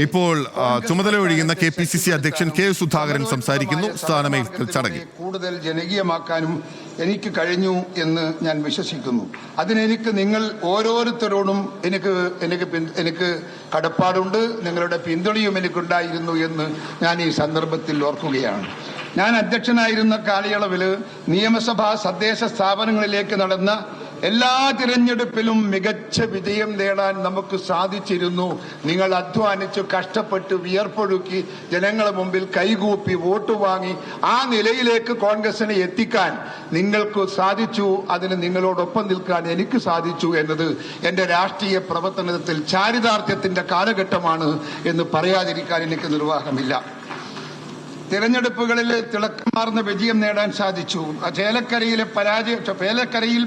ഇപ്പോൾ ചുമതല ഒഴിയുന്ന KPCC അധ്യക്ഷൻ K സുധാകരൻ സംസാരിക്കുന്നു. സ്ഥാനമേൽക്കൽ ചടങ്ങിൽ കൂടുതൽ ജനകീയമാക്കാനും എനിക്ക് കഴിഞ്ഞു എന്ന് ഞാൻ വിശ്വസിക്കുന്നു. അതിനെനിക്ക് നിങ്ങൾ ഓരോരുത്തരോടും എനിക്ക് കടപ്പാടുണ്ട്. നിങ്ങളുടെ പിന്തുണയും എനിക്കുണ്ടായിരുന്നു എന്ന് ഞാൻ ഈ സന്ദർഭത്തിൽ ഓർക്കുകയാണ്. ഞാൻ അധ്യക്ഷനായിരുന്ന കാലയളവിൽ നിയമസഭാ തദ്ദേശ സ്ഥാപനങ്ങളിലേക്ക് നടന്ന എല്ലാ തിരഞ്ഞെടുപ്പിലും മികച്ച വിജയം നേടാൻ നമുക്ക് സാധിച്ചിരുന്നു. നിങ്ങൾ അധ്വാനിച്ചു, കഷ്ടപ്പെട്ട്, വിയർപ്പൊഴുക്കി, ജനങ്ങളുടെ മുമ്പിൽ കൈകൂപ്പി വോട്ട് വാങ്ങി ആ നിലയിലേക്ക് കോൺഗ്രസിനെ എത്തിക്കാൻ നിങ്ങൾക്ക് സാധിച്ചു. അതിന് നിങ്ങളോടൊപ്പം നിൽക്കാൻ എനിക്ക് സാധിച്ചു എന്നത് എന്റെ രാഷ്ട്രീയ പ്രവർത്തനത്തിൽ ചാരിതാർത്ഥ്യത്തിന്റെ കാലഘട്ടമാണ് എന്ന് പറയാതിരിക്കാൻ എനിക്ക് നിർവാഹമില്ല. തിരഞ്ഞെടുപ്പുകളിൽ തിളക്കമാർന്ന വിജയം നേടാൻ സാധിച്ചു. ചേലക്കരയിൽ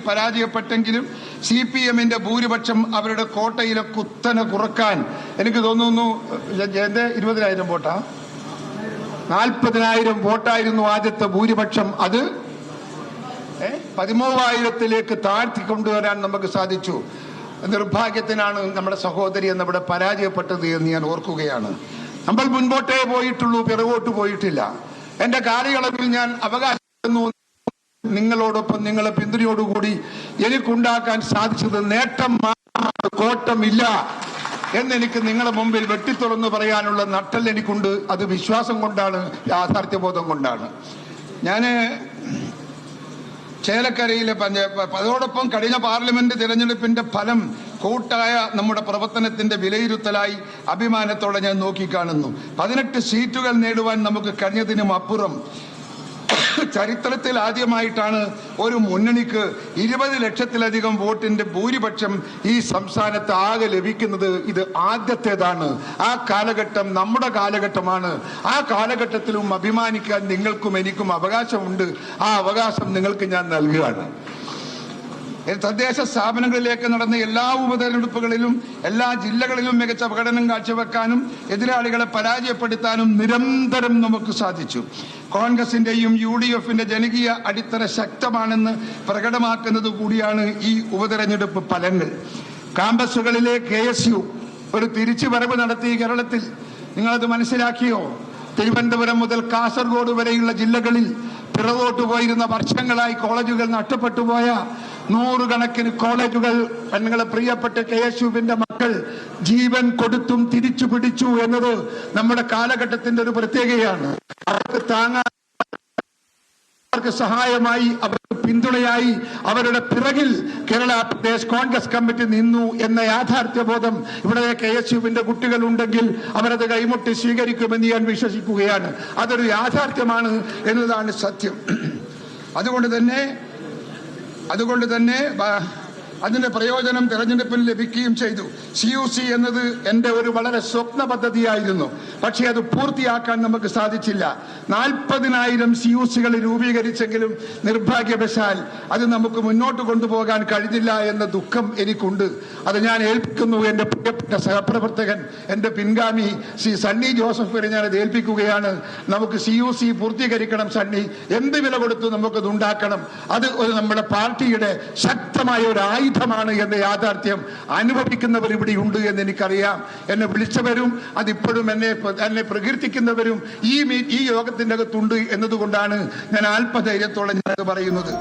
പരാജയപ്പെട്ടെങ്കിലും CPMന്റെ ഭൂരിപക്ഷം അവരുടെ കോട്ടയിലെ കുത്തനെ കുറക്കാൻ എനിക്ക് തോന്നുന്നു 20,000 വോട്ടാ 40,000 വോട്ടായിരുന്നു ആദ്യത്തെ ഭൂരിപക്ഷം. അത് 13,000-ലേക്ക് താഴ്ത്തി കൊണ്ടുവരാൻ നമുക്ക് സാധിച്ചു. നിർഭാഗ്യത്തിനാണ് നമ്മുടെ സഹോദരി എന്നവിടെ പരാജയപ്പെട്ടത് എന്ന് ഞാൻ ഓർക്കുകയാണ്. നമ്മൾ മുൻപോട്ടേ പോയിട്ടുള്ളൂ, പിറകോട്ട് പോയിട്ടില്ല. എന്റെ കാലയളവിൽ ഞാൻ അവകാശപ്പെടുന്നു, നിങ്ങളോടൊപ്പം നിങ്ങളെ പിന്തുണയോടുകൂടി എനിക്കുണ്ടാക്കാൻ സാധിച്ചത് നേട്ടം, കോട്ടമില്ല എന്നെനിക്ക് നിങ്ങളുടെ മുമ്പിൽ വെട്ടിത്തുറന്ന് പറയാനുള്ള നട്ടൽ എനിക്കുണ്ട്. അത് വിശ്വാസം കൊണ്ടാണ്, യാഥാർത്ഥ്യബോധം കൊണ്ടാണ്. ഞാന് ചേലക്കരയിലെ അതോടൊപ്പം കഴിഞ്ഞ പാർലമെന്റ് തിരഞ്ഞെടുപ്പിന്റെ ഫലം കൂട്ടായ നമ്മുടെ പ്രവർത്തനത്തിന്റെ വിലയിരുത്തലായി അഭിമാനത്തോടെ ഞാൻ നോക്കിക്കാണുന്നു. 18 സീറ്റുകൾ നേടുവാൻ നമുക്ക് കഴിഞ്ഞതിനും അപ്പുറം ചരിത്രത്തിൽ ആദ്യമായിട്ടാണ് ഒരു മുന്നണിക്ക് 20 ലക്ഷത്തിലധികം വോട്ടിന്റെ ഭൂരിപക്ഷം ഈ സംസ്ഥാനത്ത് ആകെ ലഭിക്കുന്നത്. ഇത് ആദ്യത്തേതാണ്. ആ കാലഘട്ടം നമ്മുടെ കാലഘട്ടമാണ്. ആ കാലഘട്ടത്തിലും അഭിമാനിക്കാൻ നിങ്ങൾക്കും എനിക്കും അവകാശമുണ്ട്. ആ അവകാശം നിങ്ങൾക്ക് ഞാൻ നൽകുകയാണ്. തദ്ദേശ സ്ഥാപനങ്ങളിലേക്ക് നടന്ന എല്ലാ ഉപതെരഞ്ഞെടുപ്പുകളിലും എല്ലാ ജില്ലകളിലും മികച്ച പ്രകടനം കാഴ്ചവെക്കാനും എതിരാളികളെ പരാജയപ്പെടുത്താനും നിരന്തരം നമുക്ക് സാധിച്ചു. കോൺഗ്രസിന്റെയും UDFന്റെ ജനകീയ അടിത്തറ ശക്തമാണെന്ന് പ്രകടമാക്കുന്നത് കൂടിയാണ് ഈ ഉപതെരഞ്ഞെടുപ്പ് ഫലങ്ങൾ. ക്യാമ്പസുകളിലെ KSU ഒരു തിരിച്ചുവരവ് നടത്തി കേരളത്തിൽ. നിങ്ങളത് മനസ്സിലാക്കിയോ? തിരുവനന്തപുരം മുതൽ കാസർഗോഡ് വരെയുള്ള ജില്ലകളിൽ പിറകോട്ട് പോയിരുന്ന വർഷങ്ങളായി കോളേജുകൾ നഷ്ടപ്പെട്ടു പോയ 100 കണക്കിന് കോളേജുകൾ നിങ്ങളെ പ്രിയപ്പെട്ട KSUവിന്റെ മക്കൾ ജീവൻ കൊടുത്തും തിരിച്ചു പിടിച്ചു എന്നത് നമ്മുടെ കാലഘട്ടത്തിന്റെ ഒരു പ്രത്യേകതയാണ്. അവർക്ക് താങ്ങാൻ, അവർക്ക് സഹായമായി, അവർക്ക് പിന്തുണയായി അവരുടെ പിറകിൽ കേരള പ്രദേശ് കോൺഗ്രസ് കമ്മിറ്റി നിന്നു എന്ന യാഥാർത്ഥ്യബോധം ഇവിടെ KSUവിന്റെ കുട്ടികൾ ഉണ്ടെങ്കിൽ അവരത് കൈമുട്ടി സ്വീകരിക്കുമെന്ന് ഞാൻ വിശ്വസിക്കുകയാണ്. അതൊരു യാഥാർത്ഥ്യമാണ് എന്നതാണ് സത്യം. അതുകൊണ്ട് തന്നെ അതിന്റെ പ്രയോജനം തെരഞ്ഞെടുപ്പിൽ ലഭിക്കുകയും ചെയ്തു. CUC എന്നത് എന്റെ ഒരു വളരെ സ്വപ്ന പദ്ധതിയായിരുന്നു. പക്ഷേ അത് പൂർത്തിയാക്കാൻ നമുക്ക് സാധിച്ചില്ല. 40,000 CUCകൾ രൂപീകരിച്ചെങ്കിലും നിർഭാഗ്യവശാൽ അത് നമുക്ക് മുന്നോട്ട് കൊണ്ടുപോകാൻ കഴിഞ്ഞില്ല എന്ന ദുഃഖം എനിക്കുണ്ട്. അത് ഞാൻ ഏൽപ്പിക്കുന്നു എന്റെ പ്രിയപ്പെട്ട സഹപ്രവർത്തകൻ, എന്റെ പിൻഗാമി ശ്രീ സണ്ണി ജോസഫിനെ ഞാനത് ഏൽപ്പിക്കുകയാണ്. നമുക്ക് CUC പൂർത്തീകരിക്കണം സണ്ണി. എന്ത് വില കൊടുത്തു നമുക്കത് ഉണ്ടാക്കണം. അത് നമ്മുടെ പാർട്ടിയുടെ ശക്തമായ ഒരു ആയുധമാണ് എന്ന യാഥാർത്ഥ്യം അനുഭവിക്കുന്നവർ ഇവിടെ ഉണ്ട് എന്ന് എനിക്കറിയാം. എന്നെ വിളിച്ചവരും അതിപ്പോഴും എന്നെ പ്രകീർത്തിക്കുന്നവരും ഈ യോഗത്തിന്റെ അകത്തുണ്ട് എന്നതുകൊണ്ടാണ് ഞാൻ ആത്മധൈര്യത്തോടെ ഞാനത് പറയുന്നത്.